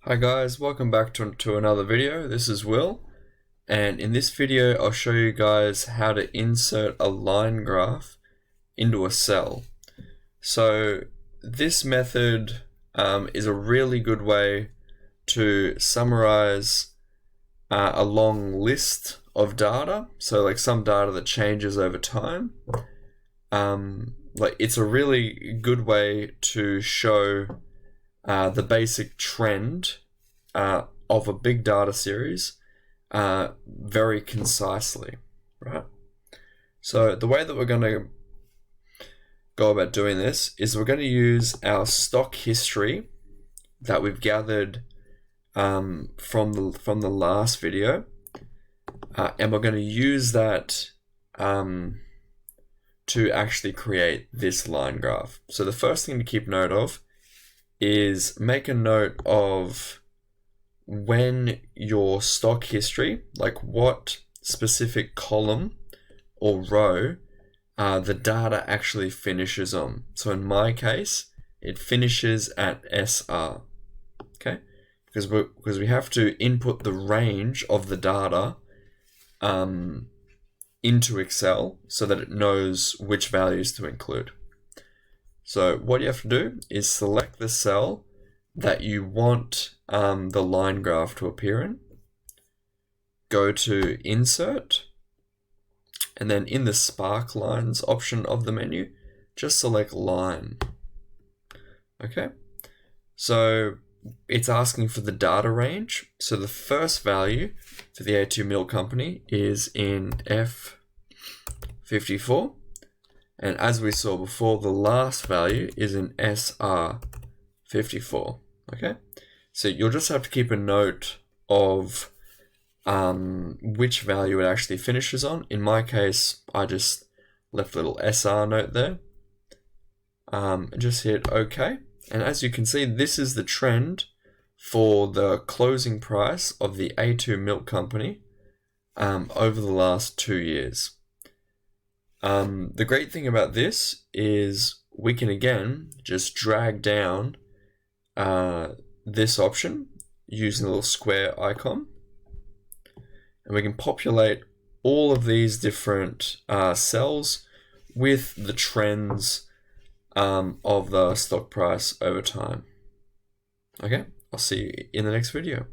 Hi guys, welcome back to another video. This is Will, and in this video I'll show you guys how to insert a line graph into a cell. So this method is a really good way to summarize a long list of data, so like some data that changes over time. It's a really good way to show the basic trend of a big data series very concisely, right? So the way that we're going to go about doing this is we're going to use our stock history that we've gathered from the last video, and we're going to use that to actually create this line graph. So the first thing to keep note of is make a note of when your stock history, like what specific column or row the data actually finishes on. So in my case, it finishes at SR, okay? Because we have to input the range of the data into Excel so that it knows which values to include. So what you have to do is select the cell that you want the line graph to appear in. Go to Insert, and then in the Sparklines option of the menu, just select Line. Okay, so it's asking for the data range. So the first value for the A2 milk company is in F54. And as we saw before, the last value is in SR54, okay? So you'll just have to keep a note of which value it actually finishes on. In my case, I just left a little SR note there. And just hit OK. And as you can see, this is the trend for the closing price of the A2 milk company over the last 2 years. The great thing about this is we can again just drag down this option using the little square icon, and we can populate all of these different cells with the trends of the stock price over time. Okay, I'll see you in the next video.